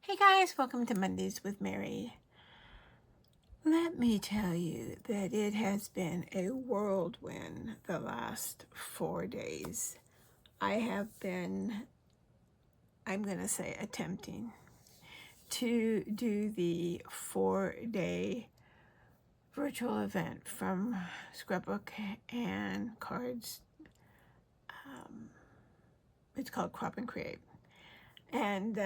Hey guys, welcome to Mondays with Mary. Let me tell you that it has been a whirlwind the last 4 days. I have been, I'm going to say, attempting to do the 4-day virtual event from Scrapbook and Cards. It's called Crop and Create. And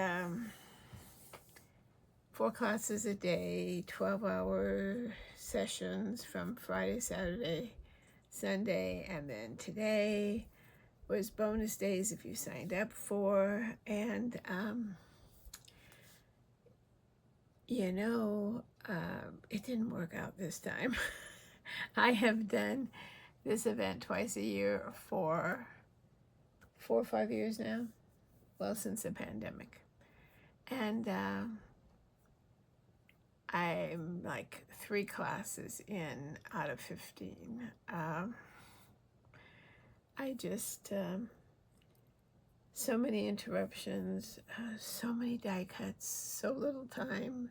4 classes a day, 12-hour sessions from Friday, Saturday, Sunday, and then today was bonus days if you signed up for. And it didn't work out this time. I have done this event twice a year for 4 or 5 years now, well, since the pandemic. And I'm like 3 classes in out of 15. I just, so many interruptions, so many die cuts, so little time.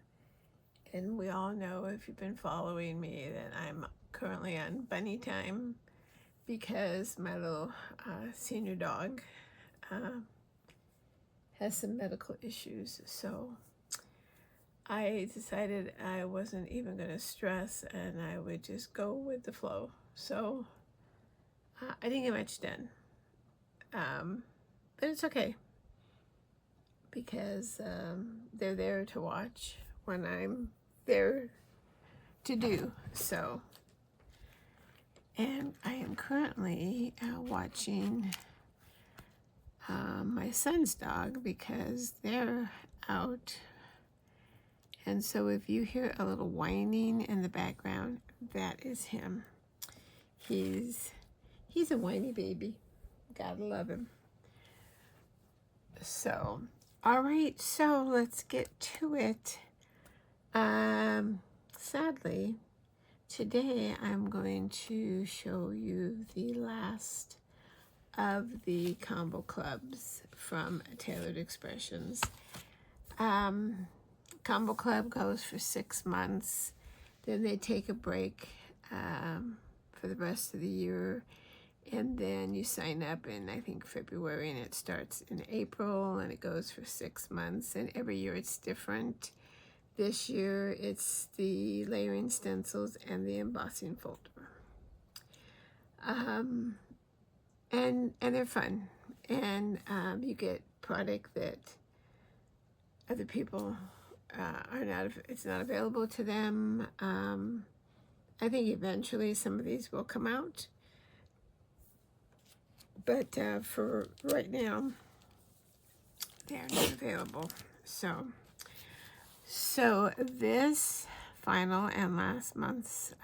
And we all know, if you've been following me, that I'm currently on bunny time because my little senior dog has some medical issues. So I decided I wasn't even going to stress and I would just go with the flow. So I didn't get much done. But it's okay because they're there to watch when I'm there to do so. And I am currently watching my son's dog because they're out. And so if you hear a little whining in the background, that is him. He's a whiny baby. Gotta love him. So, all right, so let's get to it. Sadly, today I'm going to show you the last of the combo clubs from Tailored Expressions. Combo club goes for 6 months. Then they take a break for the rest of the year. And then you sign up in, I think, February, and it starts in April, and it goes for 6 months. And every year it's different. This year it's the layering stencils and the embossing folder. And they're fun. And you get product that other people it's not available to them. I think eventually some of these will come out. But for right now, they're not available. So this final and last month's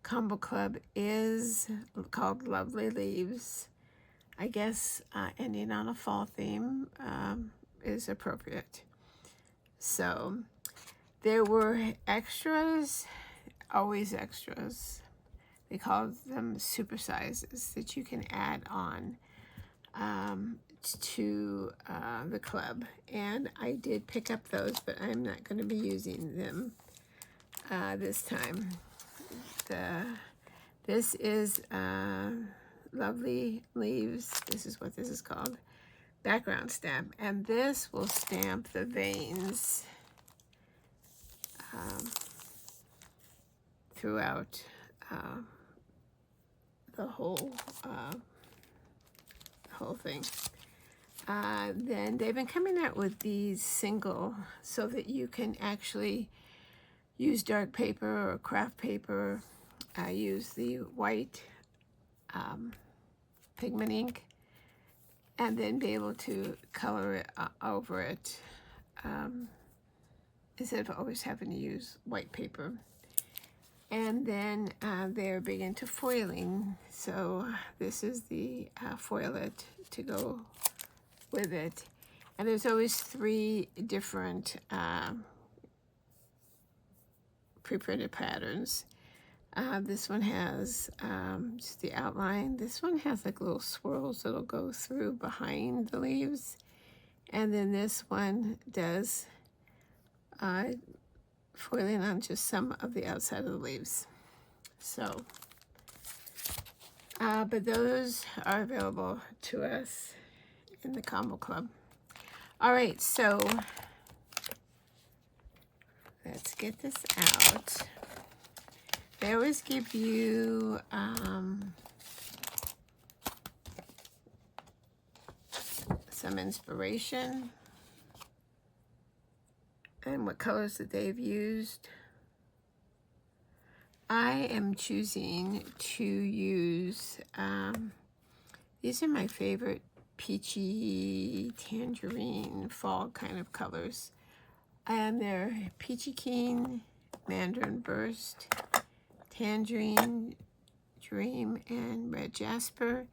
combo club is called Lovely Leaves. I guess ending on a fall theme is appropriate. So there were extras, always extras. They call them super sizes that you can add on to the club. And I did pick up those, but I'm not going to be using them this time. This is Lovely Leaves. This is what this is called. Background stamp. And this will stamp the veins throughout the whole thing. Then they've been coming out with these single so that you can actually use dark paper or craft paper. Use the white pigment ink and then be able to color it over it instead of always having to use white paper. And then they're big into foiling, so this is the foilet to go with it. And there's always 3 different pre-printed patterns. This one has just the outline. This one has like little swirls that'll go through behind the leaves. And then this one does foiling on just some of the outside of the leaves. So, but those are available to us in the Combo Club. All right, so let's get this out. They always give you some inspiration and what colors that they've used. I am choosing to use, these are my favorite peachy tangerine fall kind of colors. And they're Peachy Keen, Mandarin Burst, Tangerine Dream, and Red Jasper.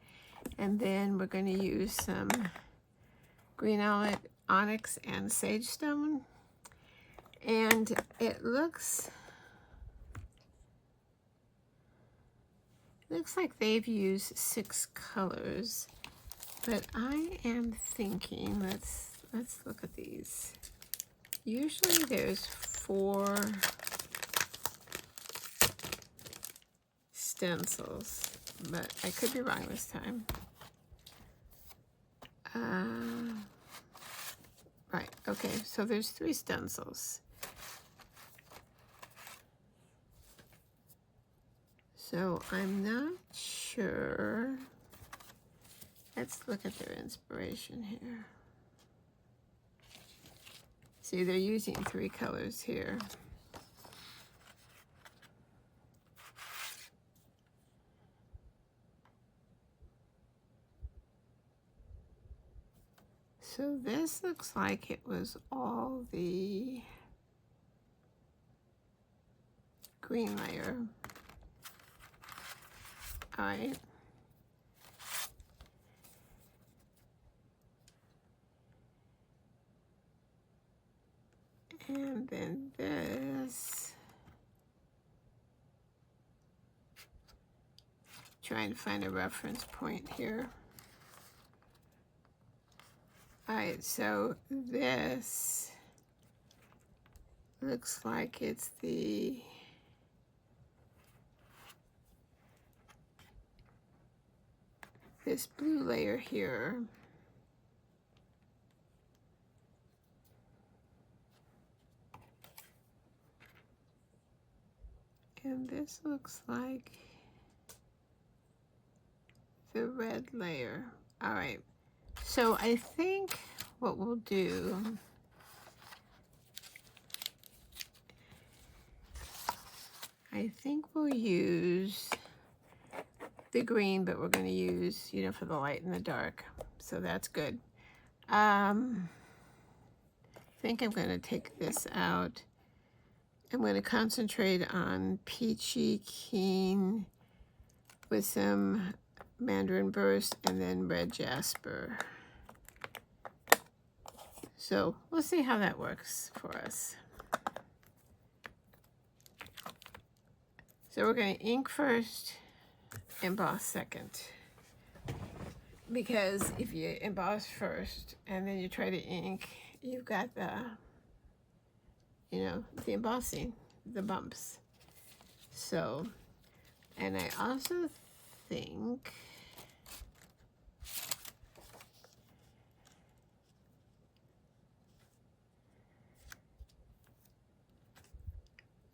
And then we're going to use some Green Onyx and Sage Stone. And it looks like they've used 6 colors. But I am thinking, let's look at these. Usually there's 4 stencils, but I could be wrong this time. Right, okay, so there's 3 stencils. So I'm not sure. Let's look at their inspiration here. See, they're using 3 colors here. So this looks like it was all the green layer. All right. And then this. Trying to find a reference point here. All right, so this looks like it's this blue layer here. And this looks like the red layer. All right, so I think what we'll do, I think we'll use the green, but we're going to use, you know, for the light and the dark. So that's good. I think I'm going to take this out. I'm going to concentrate on Peachy Keen with some Mandarin Burst and then Red Jasper. So we'll see how that works for us. So we're going to ink first, emboss second. Because if you emboss first and then you try to ink, you've got the, you know, the embossing, the bumps. So, and I also think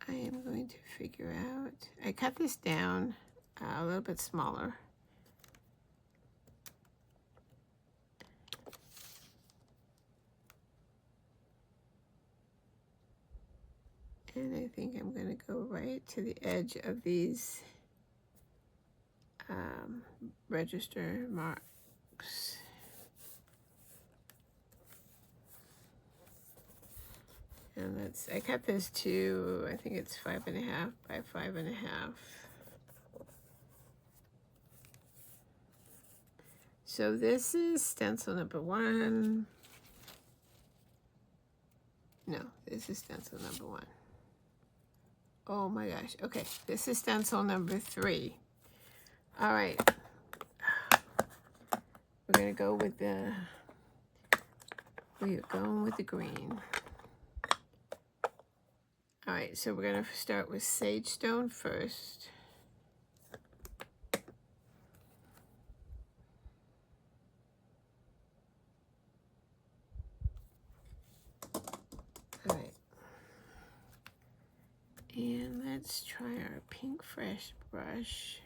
I am going to figure out, I cut this down a little bit smaller. And I think I'm going to go right to the edge of these register marks. And I cut this to, I think it's 5.5 by 5.5. So this is stencil number 1. No, this is stencil number 1. Oh my gosh. Okay, this is stencil number 3. All right. We're going to go with the we're going with the green. All right, so we're going to start with sage stone first. All right. And let's try our pink fresh brush.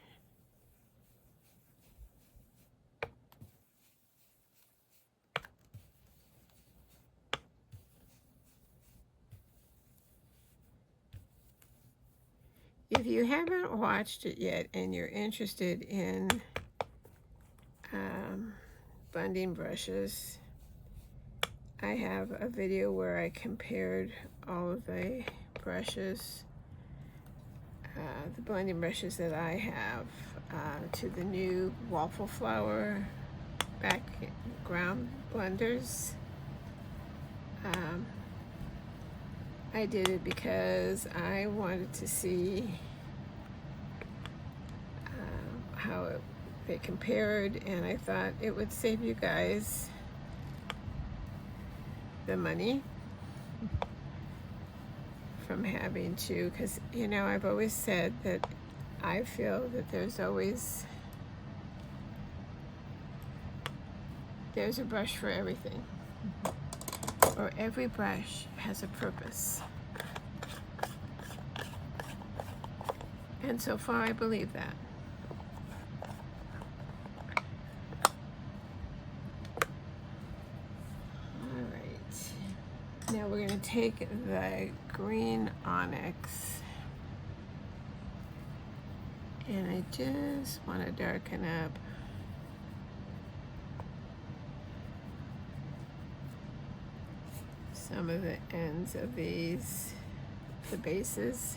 If you haven't watched it yet and you're interested in blending brushes, I have a video where I compared all of the brushes, the blending brushes that I have, to the new waffle flower background blenders. I did it because I wanted to see how they compared, and I thought it would save you guys the money from having to, because you know, I've always said that I feel that there's a brush for everything, or every brush has a purpose. And so far I believe that. All right, now we're going to take the green onyx, and I just want to darken up some of the ends of these, the bases.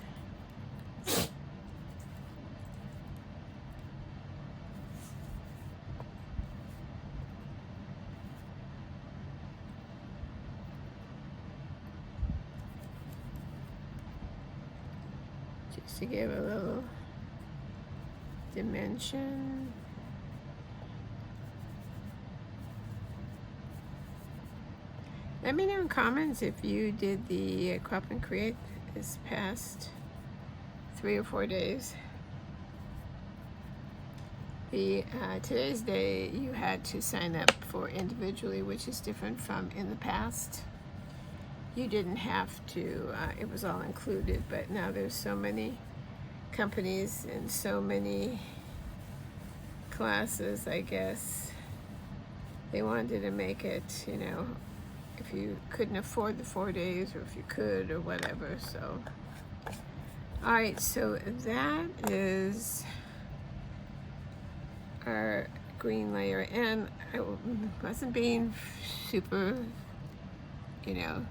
Just to give a little dimension. Let me know in comments if you did the Crop and Create this past 3 or 4 days. Today's day you had to sign up for individually, which is different from in the past. You didn't have to, it was all included, but now there's so many companies and so many classes, I guess. They wanted to make it, you know, if you couldn't afford the 4 days, or if you could, or whatever. So, all right, so that is our green layer, and I wasn't being super, you know,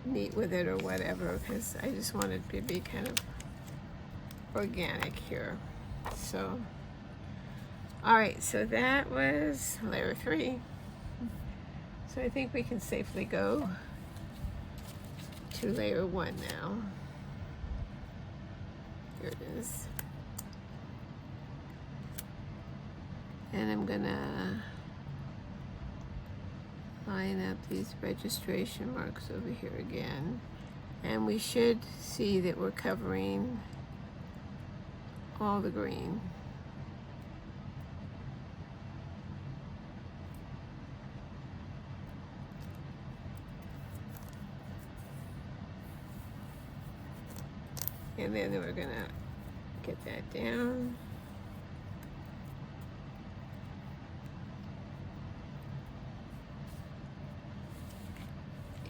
neat with it or whatever, because I just wanted to be kind of organic here. So, all right, so that was layer 3. So I think we can safely go to layer 1 now. Here it is. And I'm gonna line up these registration marks over here again. And we should see that we're covering all the green. And then we're gonna get that down.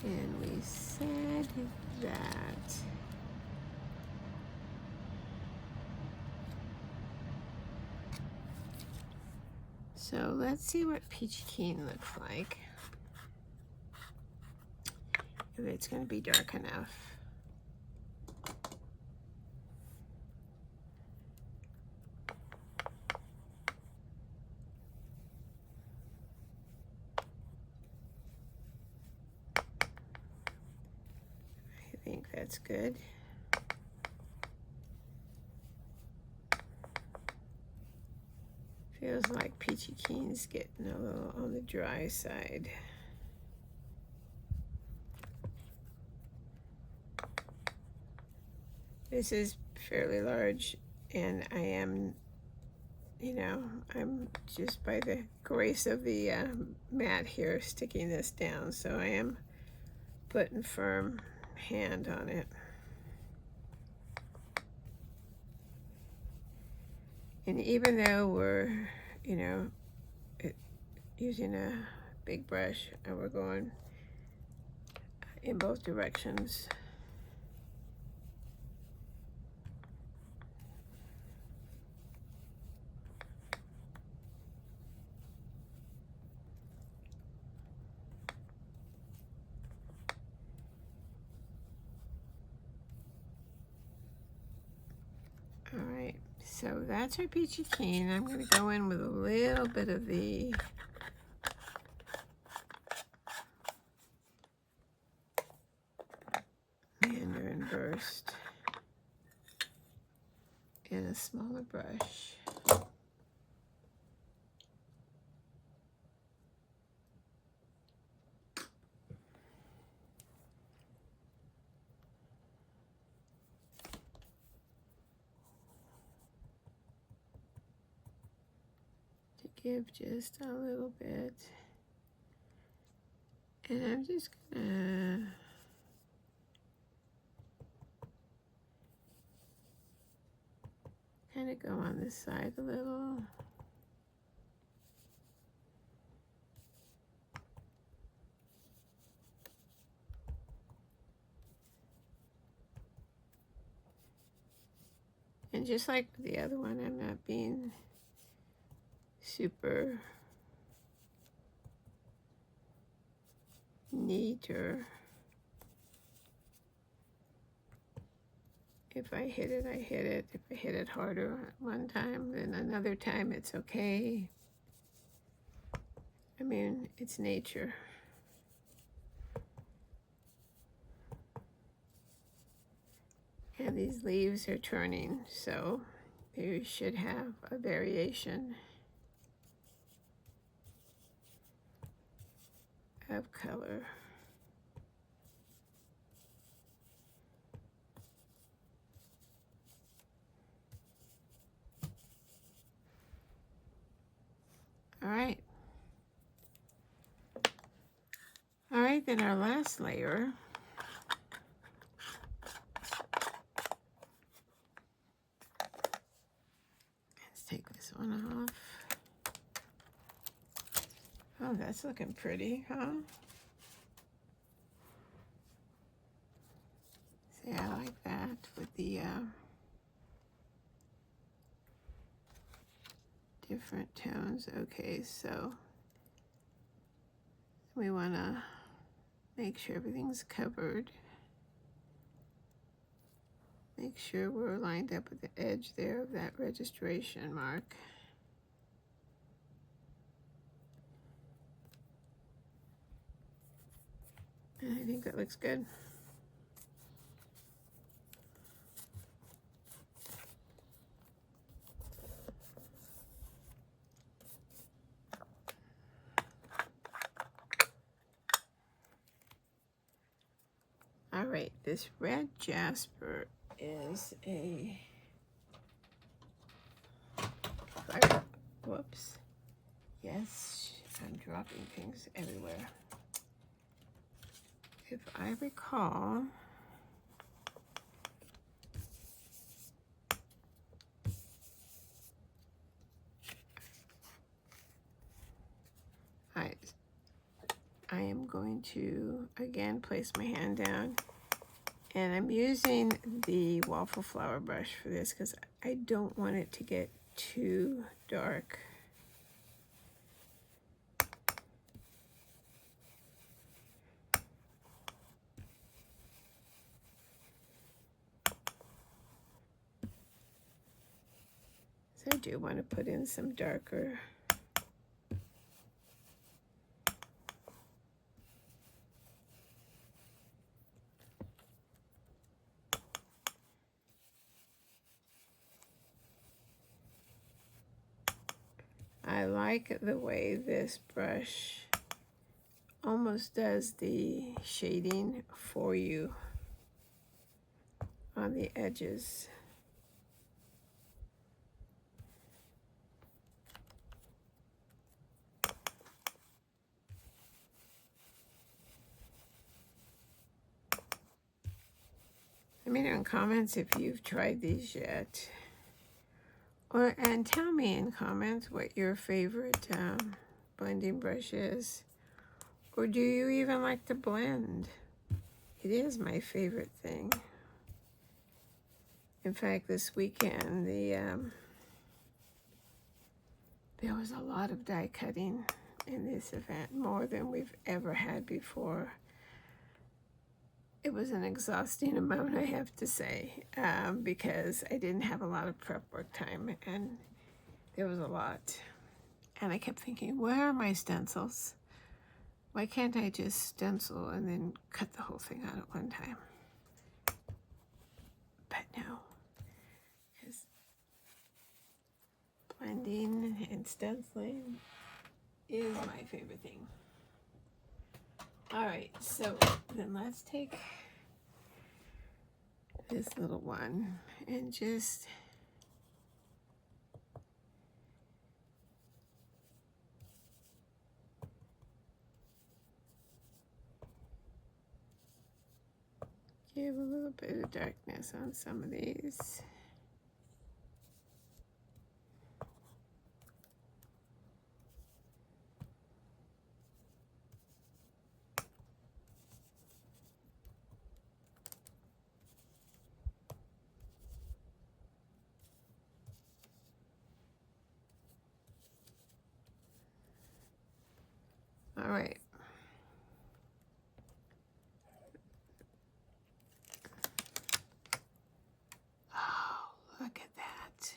And we said that so let's see what peachy keen looks like. If it's gonna be dark enough. I think that's good. Feels like Peachy Keen's getting a little on the dry side. This is fairly large, and I am, you know, I'm just by the grace of the mat here sticking this down, so I am putting firm hand on it. And even though we're, you know, using a big brush and we're going in both directions, all right, so that's our Peachy Keen. I'm going to go in with a little bit of the Mandarin Burst in a smaller brush. Give just a little bit, and I'm just gonna kind of go on this side a little. And just like the other one, I'm not being super neat, or if I hit it, I hit it. If I hit it harder one time, then another time it's okay. I mean, it's nature. And these leaves are turning, so you should have a variation of color. All right. All right, then our last layer. Let's take this one off. Oh, that's looking pretty, huh? See, I like that with the different tones. Okay, so we want to make sure everything's covered. Make sure we're lined up with the edge there of that registration mark. And I think that looks good. All right, this red jasper is a, whoops, yes, I'm dropping things everywhere. If I recall, I am going to again place my hand down, and I'm using the waffle flower brush for this because I don't want it to get too dark. So I do want to put in some darker like the way this brush almost does the shading for you on the edges. Let me know in comments if you've tried these yet. And tell me in comments what your favorite blending brush is. Or do you even like to blend? It is my favorite thing. In fact, this weekend, there was a lot of die cutting in this event, more than we've ever had before. It was an exhausting amount, I have to say, because I didn't have a lot of prep work time, and there was a lot. And I kept thinking, where are my stencils? Why can't I just stencil and then cut the whole thing out at one time? But no, because blending and stenciling is my favorite thing. All right, so then let's take this little one and just give a little bit of darkness on some of these. All right. Oh, look at that.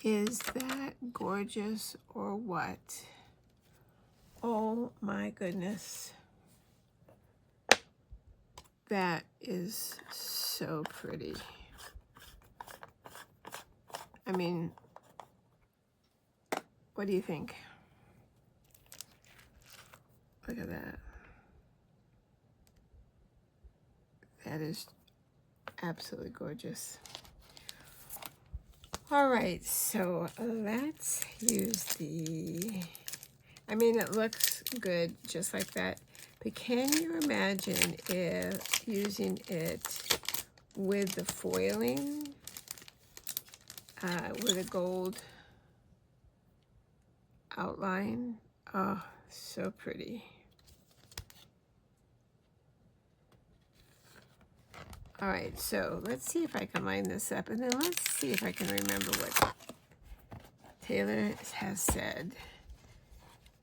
Is that gorgeous or what? Oh my goodness. That is so pretty. I mean, what do you think? Look at that. That is absolutely gorgeous. All right, so let's use I mean, it looks good just like that, but can you imagine if using it with the foiling, with a gold outline? Oh, so pretty. All right, so let's see if I can line this up, and then let's see if I can remember what Taylor has said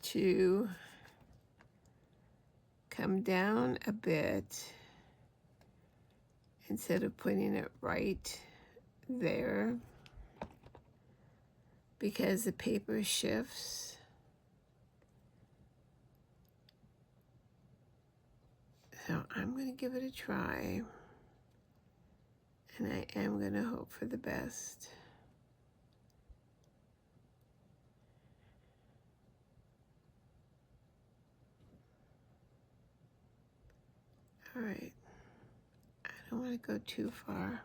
to come down a bit instead of putting it right there, because the paper shifts. So I'm going to give it a try. And I am going to hope for the best. All right. I don't want to go too far.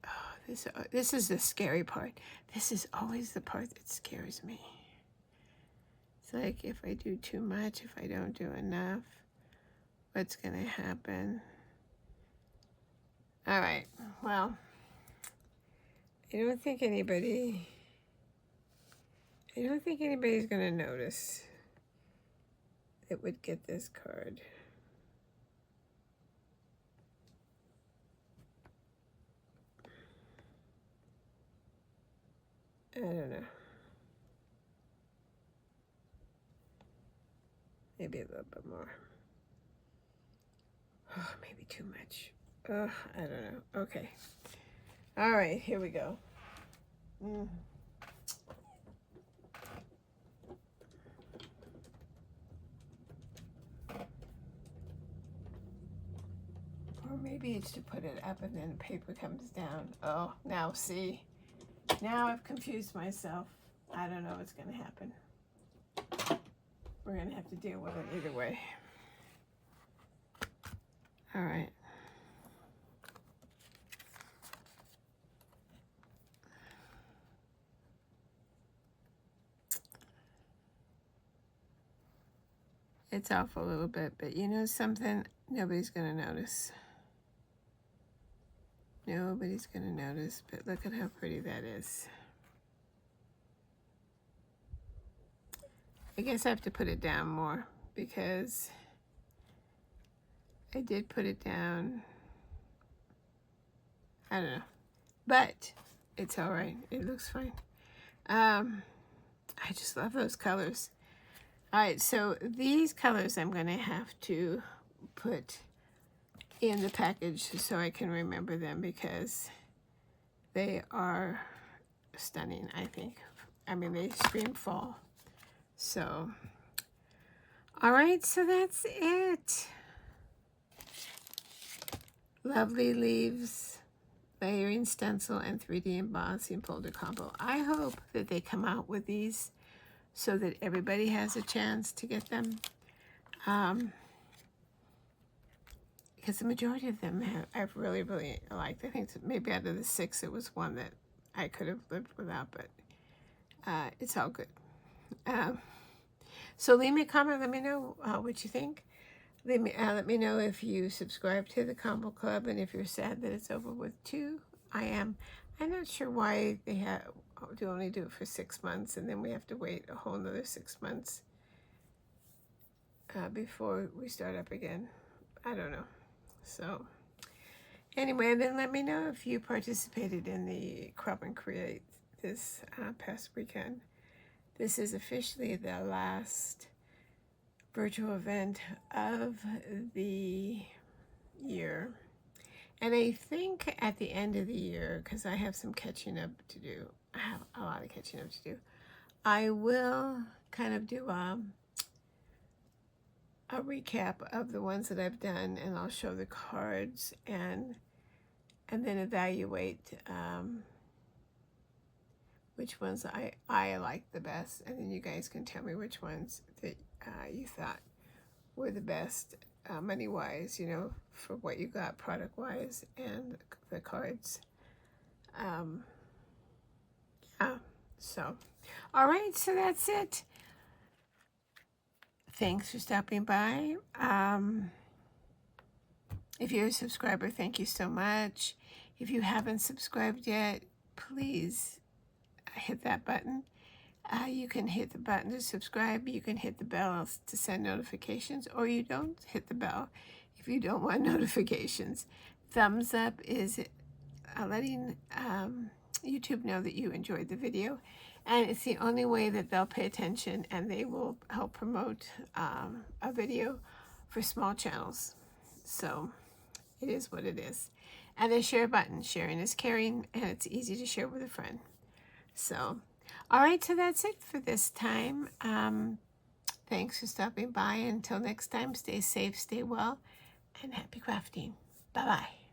Oh, this is the scary part. This is always the part that scares me. It's like if I do too much, if I don't do enough, what's going to happen? All right, well, I don't think anybody's going to notice that would get this card. I don't know. Maybe a little bit more. Oh, maybe too much. Oh, I don't know. Okay. All right, here we go. beach to put it up, and then the paper comes down. Oh, now see. Now I've confused myself. I don't know what's going to happen. We're going to have to deal with it either way. All right. It's off a little bit, but you know something? Nobody's going to notice. Nobody's going to notice, but look at how pretty that is. I guess I have to put it down more because I did put it down. I don't know, but it's all right. It looks fine. I just love those colors. All right, so these colors I'm going to have to put in the package so I can remember them because they are stunning, I think. I mean, they scream fall. So, all right, so that's it. Lovely Leaves, layering stencil, and 3D embossing folder combo. I hope that they come out with these so that everybody has a chance to get them. Because the majority of them I've really, really liked. I think maybe out of the 6, it was one that I could have lived without, but it's all good. So leave me a comment. Let me know what you think. Let me know if you subscribe to the Combo Club and if you're sad that it's over with too. I am. I'm not sure why they only do it for 6 months and then we have to wait a whole another 6 months before we start up again. I don't know. So anyway, then let me know if you participated in the Crop and Create this past weekend. This is officially the last virtual event of the year. And I think at the end of the year, because I have some catching up to do, I have a lot of catching up to do, I will kind of do a recap of the ones that I've done, and I'll show the cards and then evaluate which ones I like the best, and then you guys can tell me which ones that you thought were the best money-wise, you know, for what you got product-wise and the cards. Yeah, so, all right, so that's it. Thanks for stopping by. If you're a subscriber, thank you so much. If you haven't subscribed yet, please hit that button. You can hit the button to subscribe. You can hit the bell to send notifications, or you don't hit the bell if you don't want notifications. Thumbs up is letting YouTube know that you enjoyed the video, and it's the only way that they'll pay attention and they will help promote a video for small channels. So it is what it is. And the share button. Sharing is caring, and it's easy to share with a friend. So, all right, so that's it for this time. Thanks for stopping by. Until next time, stay safe, stay well, and happy crafting. Bye-bye.